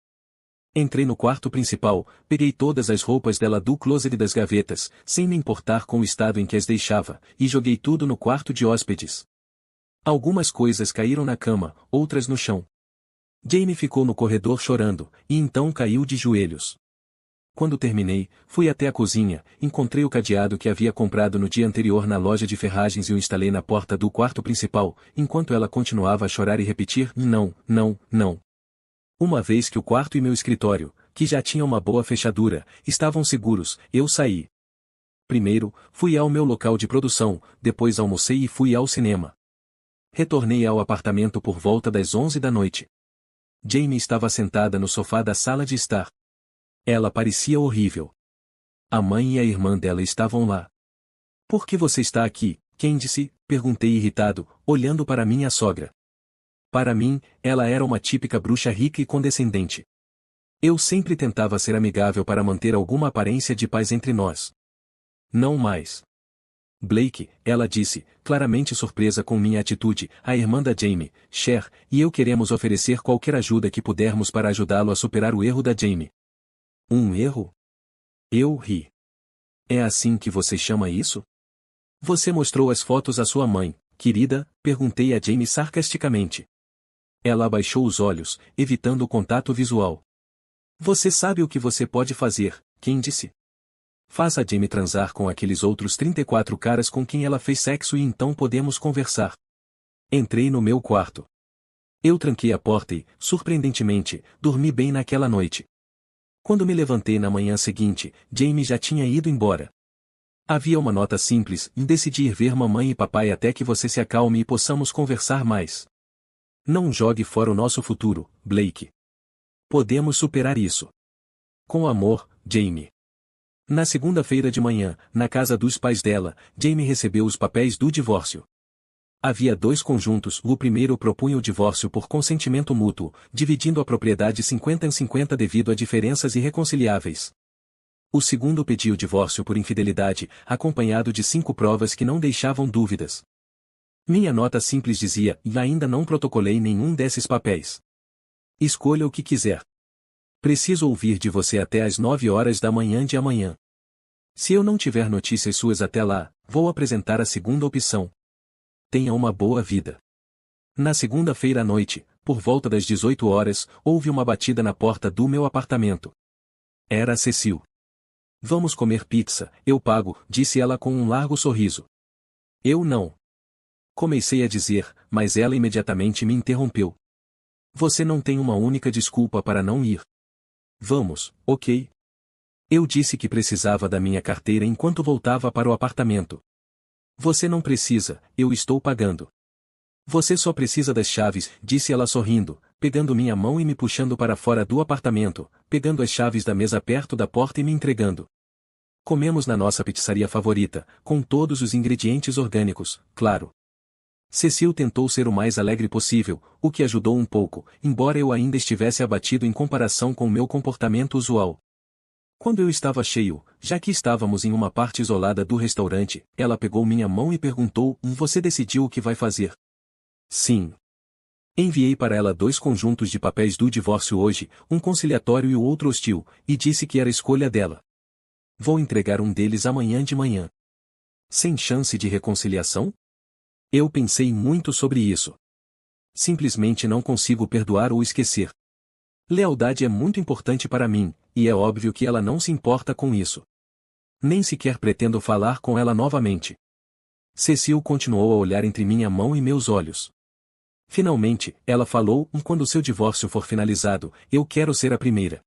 Entrei no quarto principal, peguei todas as roupas dela do closet e das gavetas, sem me importar com o estado em que as deixava, e joguei tudo no quarto de hóspedes. Algumas coisas caíram na cama, outras no chão. Jamie ficou no corredor chorando, e então caiu de joelhos. Quando terminei, fui até a cozinha, encontrei o cadeado que havia comprado no dia anterior na loja de ferragens e o instalei na porta do quarto principal, enquanto ela continuava a chorar e repetir: não, não, não. Uma vez que o quarto e meu escritório, que já tinha uma boa fechadura, estavam seguros, eu saí. Primeiro, fui ao meu local de produção, depois almocei e fui ao cinema. Retornei ao apartamento por volta das 11 da noite. Jamie estava sentada no sofá da sala de estar. Ela parecia horrível. A mãe e a irmã dela estavam lá. Por que você está aqui, Candice? Perguntei irritado, olhando para minha sogra. Para mim, ela era uma típica bruxa rica e condescendente. Eu sempre tentava ser amigável para manter alguma aparência de paz entre nós. Não mais. Blake, ela disse, claramente surpresa com minha atitude, a irmã da Jamie, Cher, e eu queremos oferecer qualquer ajuda que pudermos para ajudá-lo a superar o erro da Jamie. Um erro? Eu ri. É assim que você chama isso? Você mostrou as fotos à sua mãe, querida? Perguntei a Jamie sarcasticamente. Ela abaixou os olhos, evitando o contato visual. Você sabe o que você pode fazer, Candice? Faça a Jamie transar com aqueles outros 34 caras com quem ela fez sexo e então podemos conversar. Entrei no meu quarto. Eu tranquei a porta e, surpreendentemente, dormi bem naquela noite. Quando me levantei na manhã seguinte, Jamie já tinha ido embora. Havia uma nota simples: decidi ir ver mamãe e papai até que você se acalme e possamos conversar mais. Não jogue fora o nosso futuro, Blake. Podemos superar isso. Com amor, Jamie. Na segunda-feira de manhã, na casa dos pais dela, Jamie recebeu os papéis do divórcio. Havia 2 conjuntos, o primeiro propunha o divórcio por consentimento mútuo, dividindo a propriedade 50 em 50 devido a diferenças irreconciliáveis. O segundo pedia o divórcio por infidelidade, acompanhado de 5 provas que não deixavam dúvidas. Minha nota simples dizia: ainda não protocolei nenhum desses papéis. Escolha o que quiser. Preciso ouvir de você até às 9 horas da manhã de amanhã. Se eu não tiver notícias suas até lá, vou apresentar a segunda opção. Tenha uma boa vida. Na segunda-feira à noite, por volta das 18 horas, houve uma batida na porta do meu apartamento. Era a Cecil. Vamos comer pizza, eu pago, disse ela com um largo sorriso. Eu não. Comecei a dizer, mas ela imediatamente me interrompeu. Você não tem uma única desculpa para não ir. Vamos, ok? Eu disse que precisava da minha carteira enquanto voltava para o apartamento. Você não precisa, eu estou pagando. Você só precisa das chaves, disse ela sorrindo, pegando minha mão e me puxando para fora do apartamento, pegando as chaves da mesa perto da porta e me entregando. Comemos na nossa pizzaria favorita, com todos os ingredientes orgânicos, claro. Cecil tentou ser o mais alegre possível, o que ajudou um pouco, embora eu ainda estivesse abatido em comparação com meu comportamento usual. Quando eu estava cheio, já que estávamos em uma parte isolada do restaurante, ela pegou minha mão e perguntou: Você decidiu o que vai fazer? Sim. Enviei para ela 2 conjuntos de papéis do divórcio hoje, um conciliatório e o outro hostil, e disse que era escolha dela. Vou entregar um deles amanhã de manhã. Sem chance de reconciliação? Eu pensei muito sobre isso. Simplesmente não consigo perdoar ou esquecer. Lealdade é muito importante para mim, e é óbvio que ela não se importa com isso. Nem sequer pretendo falar com ela novamente. Cecil continuou a olhar entre minha mão e meus olhos. Finalmente, ela falou: Quando seu divórcio for finalizado, eu quero ser a primeira.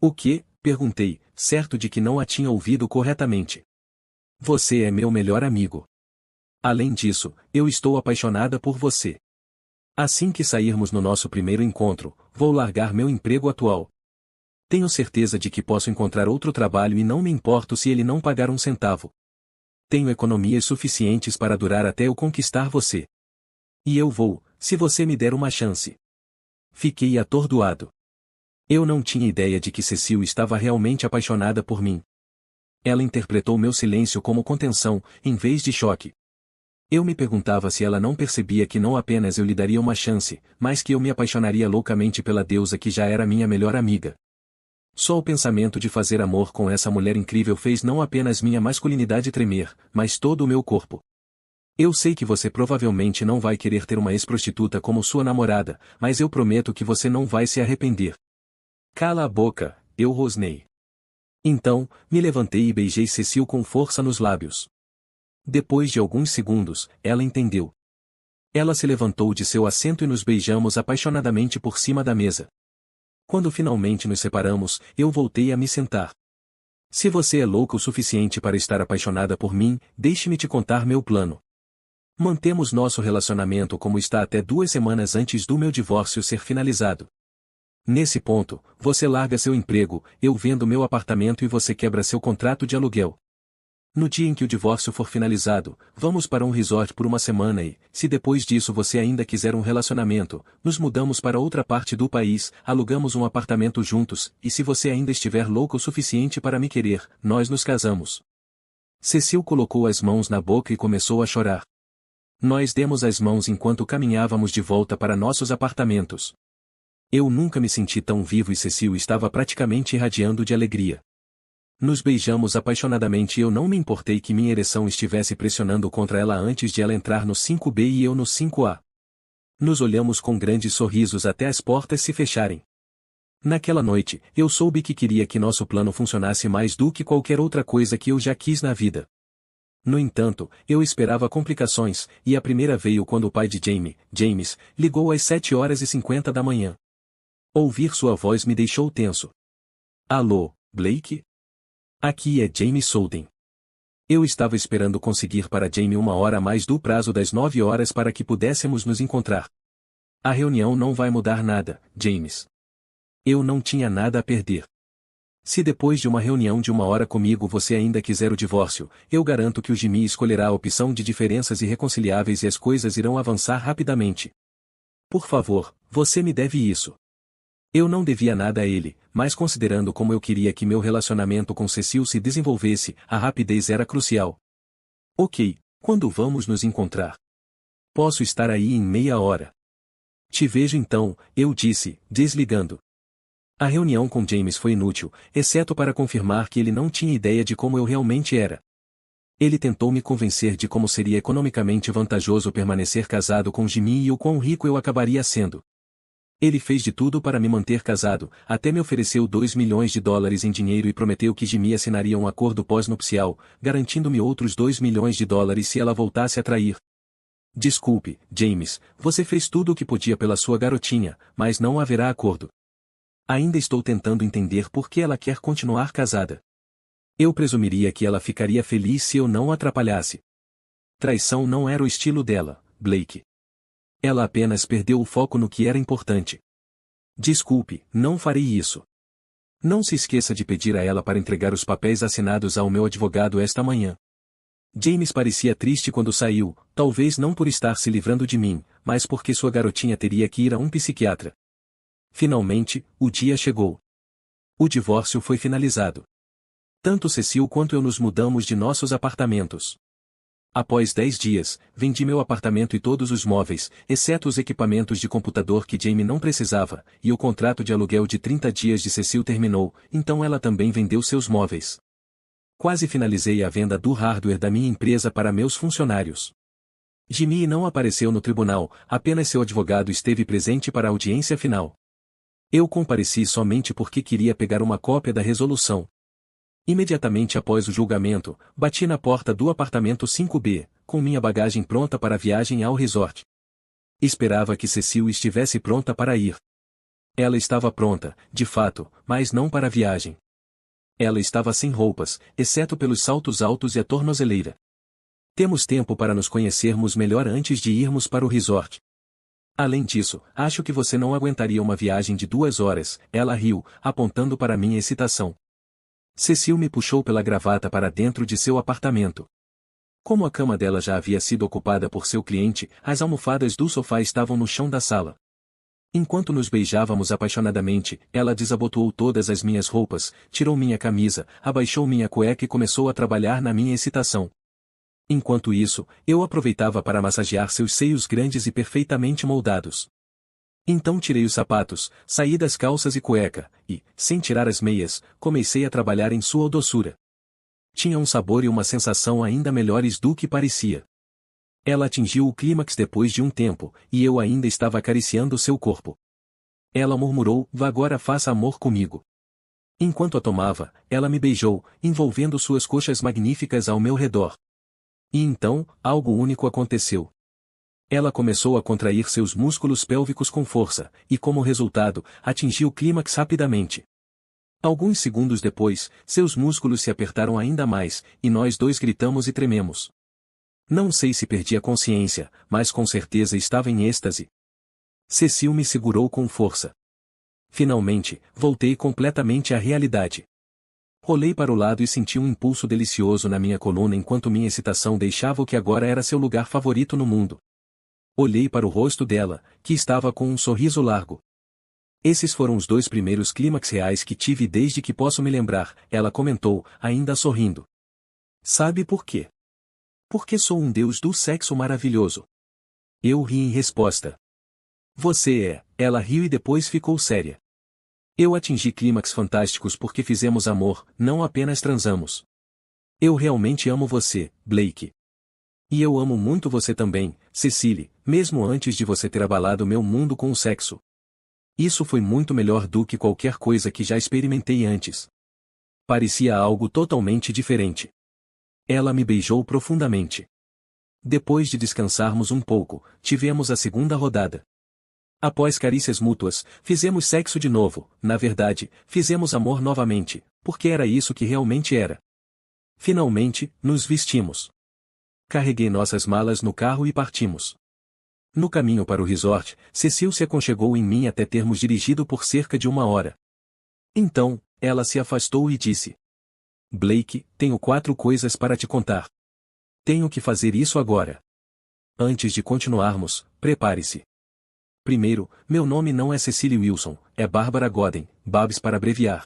O quê? Perguntei, certo de que não a tinha ouvido corretamente. Você é meu melhor amigo. Além disso, eu estou apaixonada por você. Assim que sairmos no nosso primeiro encontro, vou largar meu emprego atual. Tenho certeza de que posso encontrar outro trabalho e não me importo se ele não pagar um centavo. Tenho economias suficientes para durar até eu conquistar você. E eu vou, se você me der uma chance. Fiquei atordoado. Eu não tinha ideia de que Cecil estava realmente apaixonada por mim. Ela interpretou meu silêncio como contenção, em vez de choque. Eu me perguntava se ela não percebia que não apenas eu lhe daria uma chance, mas que eu me apaixonaria loucamente pela deusa que já era minha melhor amiga. Só o pensamento de fazer amor com essa mulher incrível fez não apenas minha masculinidade tremer, mas todo o meu corpo. Eu sei que você provavelmente não vai querer ter uma ex-prostituta como sua namorada, mas eu prometo que você não vai se arrepender. Cala a boca, eu rosnei. Então, me levantei e beijei Cecil com força nos lábios. Depois de alguns segundos, ela entendeu. Ela se levantou de seu assento e nos beijamos apaixonadamente por cima da mesa. Quando finalmente nos separamos, eu voltei a me sentar. Se você é louca o suficiente para estar apaixonada por mim, deixe-me te contar meu plano. Mantemos nosso relacionamento como está até 2 semanas antes do meu divórcio ser finalizado. Nesse ponto, você larga seu emprego, eu vendo meu apartamento e você quebra seu contrato de aluguel. No dia em que o divórcio for finalizado, vamos para um resort por uma semana e, se depois disso você ainda quiser um relacionamento, nos mudamos para outra parte do país, alugamos um apartamento juntos, e se você ainda estiver louca o suficiente para me querer, nós nos casamos. Cecil colocou as mãos na boca e começou a chorar. Nós demos as mãos enquanto caminhávamos de volta para nossos apartamentos. Eu nunca me senti tão vivo e Cecil estava praticamente irradiando de alegria. Nos beijamos apaixonadamente e eu não me importei que minha ereção estivesse pressionando contra ela antes de ela entrar no 5B e eu no 5A. Nos olhamos com grandes sorrisos até as portas se fecharem. Naquela noite, eu soube que queria que nosso plano funcionasse mais do que qualquer outra coisa que eu já quis na vida. No entanto, eu esperava complicações, e a primeira veio quando o pai de James, ligou às 7h50 da manhã. Ouvir sua voz me deixou tenso. Alô, Blake? Aqui é James Soden. Eu estava esperando conseguir para Jamie 1 hora a mais do prazo das 9 horas para que pudéssemos nos encontrar. A reunião não vai mudar nada, James. Eu não tinha nada a perder. Se depois de uma reunião de 1 hora comigo você ainda quiser o divórcio, eu garanto que o Jimmy escolherá a opção de diferenças irreconciliáveis e as coisas irão avançar rapidamente. Por favor, você me deve isso. Eu não devia nada a ele, mas considerando como eu queria que meu relacionamento com Cecil se desenvolvesse, a rapidez era crucial. Ok, quando vamos nos encontrar? Posso estar aí em meia hora. Te vejo então, eu disse, desligando. A reunião com James foi inútil, exceto para confirmar que ele não tinha ideia de como eu realmente era. Ele tentou me convencer de como seria economicamente vantajoso permanecer casado com Jimmy e o quão rico eu acabaria sendo. Ele fez de tudo para me manter casado, até me ofereceu $2 milhões em dinheiro e prometeu que Jimmy assinaria um acordo pós-nupcial, garantindo-me outros $2 milhões se ela voltasse a trair. Desculpe, James, você fez tudo o que podia pela sua garotinha, mas não haverá acordo. Ainda estou tentando entender por que ela quer continuar casada. Eu presumiria que ela ficaria feliz se eu não atrapalhasse. Traição não era o estilo dela, Blake. Ela apenas perdeu o foco no que era importante. Desculpe, não farei isso. Não se esqueça de pedir a ela para entregar os papéis assinados ao meu advogado esta manhã. James parecia triste quando saiu, talvez não por estar se livrando de mim, mas porque sua garotinha teria que ir a um psiquiatra. Finalmente, o dia chegou. O divórcio foi finalizado. Tanto Cecil quanto eu nos mudamos de nossos apartamentos. Após 10 dias, vendi meu apartamento e todos os móveis, exceto os equipamentos de computador que Jamie não precisava, e o contrato de aluguel de 30 dias de Cecil terminou, então ela também vendeu seus móveis. Quase finalizei a venda do hardware da minha empresa para meus funcionários. Jimmy não apareceu no tribunal, apenas seu advogado esteve presente para a audiência final. Eu compareci somente porque queria pegar uma cópia da resolução. Imediatamente após o julgamento, bati na porta do apartamento 5B, com minha bagagem pronta para a viagem ao resort. Esperava que Cecil estivesse pronta para ir. Ela estava pronta, de fato, mas não para a viagem. Ela estava sem roupas, exceto pelos saltos altos e a tornozeleira. Temos tempo para nos conhecermos melhor antes de irmos para o resort. Além disso, acho que você não aguentaria uma viagem de 2 horas, ela riu, apontando para minha excitação. Cecil me puxou pela gravata para dentro de seu apartamento. Como a cama dela já havia sido ocupada por seu cliente, as almofadas do sofá estavam no chão da sala. Enquanto nos beijávamos apaixonadamente, ela desabotoou todas as minhas roupas, tirou minha camisa, abaixou minha cueca e começou a trabalhar na minha excitação. Enquanto isso, eu aproveitava para massagear seus seios grandes e perfeitamente moldados. Então tirei os sapatos, saí das calças e cueca, e, sem tirar as meias, comecei a trabalhar em sua doçura. Tinha um sabor e uma sensação ainda melhores do que parecia. Ela atingiu o clímax depois de um tempo, e eu ainda estava acariciando seu corpo. Ela murmurou, vá agora faça amor comigo. Enquanto a tomava, ela me beijou, envolvendo suas coxas magníficas ao meu redor. E então, algo único aconteceu. Ela começou a contrair seus músculos pélvicos com força, e como resultado, atingiu o clímax rapidamente. Alguns segundos depois, seus músculos se apertaram ainda mais, e nós dois gritamos e trememos. Não sei se perdi a consciência, mas com certeza estava em êxtase. Cecil me segurou com força. Finalmente, voltei completamente à realidade. Rolei para o lado e senti um impulso delicioso na minha coluna enquanto minha excitação deixava o que agora era seu lugar favorito no mundo. Olhei para o rosto dela, que estava com um sorriso largo. Esses foram os 2 primeiros clímax reais que tive desde que posso me lembrar, ela comentou, ainda sorrindo. Sabe por quê? Porque sou um deus do sexo maravilhoso. Eu ri em resposta. Você é, ela riu e depois ficou séria. Eu atingi clímax fantásticos porque fizemos amor, não apenas transamos. Eu realmente amo você, Blake. E eu amo muito você também, Cecily, mesmo antes de você ter abalado meu mundo com o sexo. Isso foi muito melhor do que qualquer coisa que já experimentei antes. Parecia algo totalmente diferente. Ela me beijou profundamente. Depois de descansarmos um pouco, tivemos a segunda rodada. Após carícias mútuas, fizemos sexo de novo, na verdade, fizemos amor novamente, porque era isso que realmente era. Finalmente, nos vestimos. Carreguei nossas malas no carro e partimos. No caminho para o resort, Cecil se aconchegou em mim até termos dirigido por cerca de 1 hora. Então, ela se afastou e disse: Blake, tenho 4 coisas para te contar. Tenho que fazer isso agora. Antes de continuarmos, prepare-se. Primeiro, meu nome não é Cecily Wilson, é Barbara Godden, Babs para abreviar.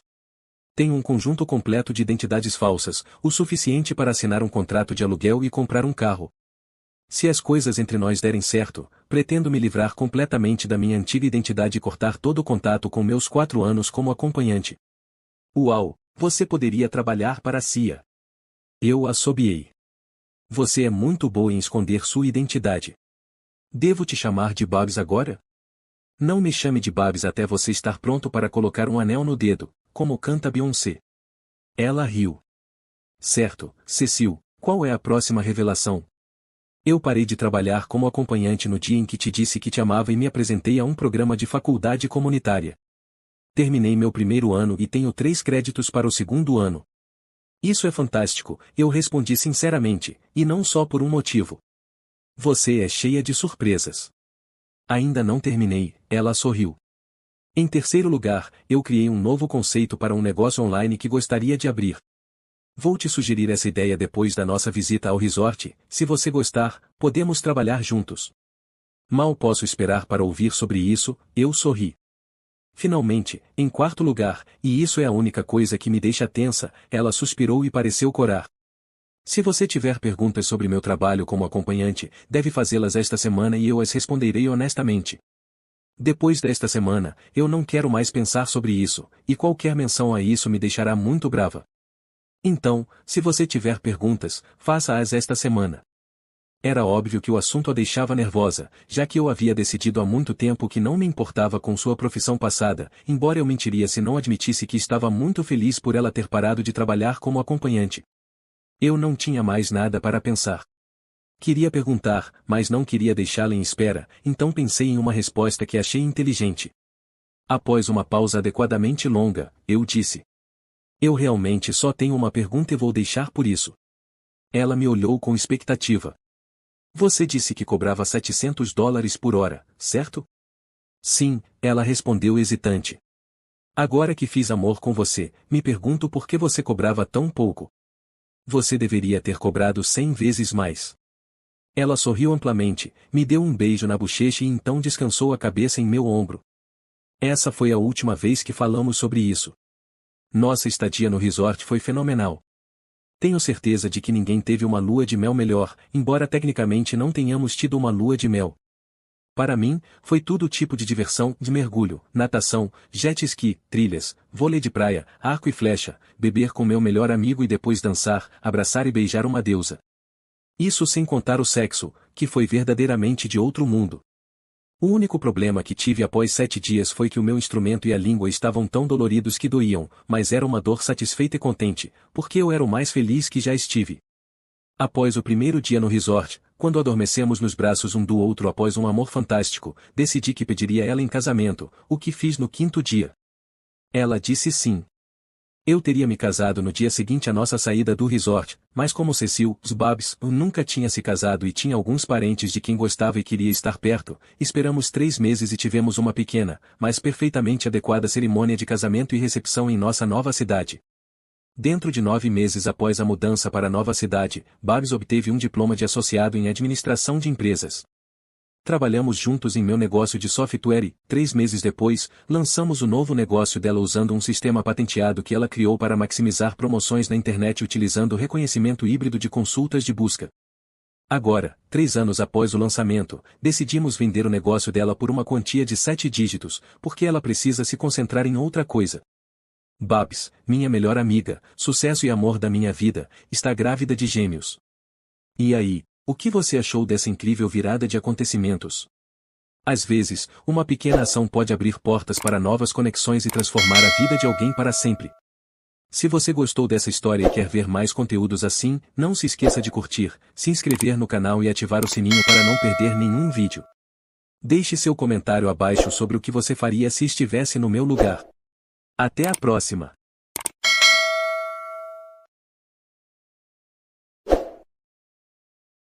Tenho um conjunto completo de identidades falsas, o suficiente para assinar um contrato de aluguel e comprar um carro. Se as coisas entre nós derem certo, pretendo me livrar completamente da minha antiga identidade e cortar todo o contato com meus 4 anos como acompanhante. Uau, você poderia trabalhar para a CIA. Eu assobiei. Você é muito boa em esconder sua identidade. Devo te chamar de Babs agora? Não me chame de Babs até você estar pronto para colocar um anel no dedo, como canta Beyoncé. Ela riu. Certo, Cecil, qual é a próxima revelação? Eu parei de trabalhar como acompanhante no dia em que te disse que te amava e me apresentei a um programa de faculdade comunitária. Terminei meu 1º ano e tenho 3 créditos para o 2º ano. Isso é fantástico, eu respondi sinceramente, e não só por um motivo. Você é cheia de surpresas. Ainda não terminei, ela sorriu. Em terceiro lugar, eu criei um novo conceito para um negócio online que gostaria de abrir. Vou te sugerir essa ideia depois da nossa visita ao resort. Se você gostar, podemos trabalhar juntos. Mal posso esperar para ouvir sobre isso, eu sorri. Finalmente, em quarto lugar, e isso é a única coisa que me deixa tensa, ela suspirou e pareceu corar. Se você tiver perguntas sobre meu trabalho como acompanhante, deve fazê-las esta semana e eu as responderei honestamente. Depois desta semana, eu não quero mais pensar sobre isso, e qualquer menção a isso me deixará muito brava. Então, se você tiver perguntas, faça-as esta semana. Era óbvio que o assunto a deixava nervosa, já que eu havia decidido há muito tempo que não me importava com sua profissão passada, embora eu mentiria se não admitisse que estava muito feliz por ela ter parado de trabalhar como acompanhante. Eu não tinha mais nada para pensar. Queria perguntar, mas não queria deixá-la em espera, então pensei em uma resposta que achei inteligente. Após uma pausa adequadamente longa, eu disse: eu realmente só tenho uma pergunta e vou deixar por isso. Ela me olhou com expectativa. Você disse que cobrava $700 por hora, certo? Sim, ela respondeu hesitante. Agora que fiz amor com você, me pergunto por que você cobrava tão pouco. Você deveria ter cobrado 100 vezes mais. Ela sorriu amplamente, me deu um beijo na bochecha e então descansou a cabeça em meu ombro. Essa foi a última vez que falamos sobre isso. Nossa estadia no resort foi fenomenal. Tenho certeza de que ninguém teve uma lua de mel melhor, embora tecnicamente não tenhamos tido uma lua de mel. Para mim, foi todo tipo de diversão, de mergulho, natação, jet ski, trilhas, vôlei de praia, arco e flecha, beber com meu melhor amigo e depois dançar, abraçar e beijar uma deusa. Isso sem contar o sexo, que foi verdadeiramente de outro mundo. O único problema que tive após 7 dias foi que o meu instrumento e a língua estavam tão doloridos que doíam, mas era uma dor satisfeita e contente, porque eu era o mais feliz que já estive. Após o primeiro dia no resort, quando adormecemos nos braços um do outro após um amor fantástico, decidi que pediria ela em casamento, o que fiz no 5º dia. Ela disse sim. Eu teria me casado no dia seguinte à nossa saída do resort, mas como Cecil Babs nunca tinha se casado e tinha alguns parentes de quem gostava e queria estar perto, esperamos 3 meses e tivemos uma pequena, mas perfeitamente adequada cerimônia de casamento e recepção em nossa nova cidade. Dentro de 9 meses após a mudança para a nova cidade, Babs obteve um diploma de associado em administração de empresas. Trabalhamos juntos em meu negócio de software e, 3 meses depois, lançamos o novo negócio dela usando um sistema patenteado que ela criou para maximizar promoções na internet utilizando reconhecimento híbrido de consultas de busca. Agora, 3 anos após o lançamento, decidimos vender o negócio dela por uma quantia de 7 dígitos, porque ela precisa se concentrar em outra coisa. Babs, minha melhor amiga, sucesso e amor da minha vida, está grávida de gêmeos. E aí? O que você achou dessa incrível virada de acontecimentos? Às vezes, uma pequena ação pode abrir portas para novas conexões e transformar a vida de alguém para sempre. Se você gostou dessa história e quer ver mais conteúdos assim, não se esqueça de curtir, se inscrever no canal e ativar o sininho para não perder nenhum vídeo. Deixe seu comentário abaixo sobre o que você faria se estivesse no meu lugar. Até a próxima!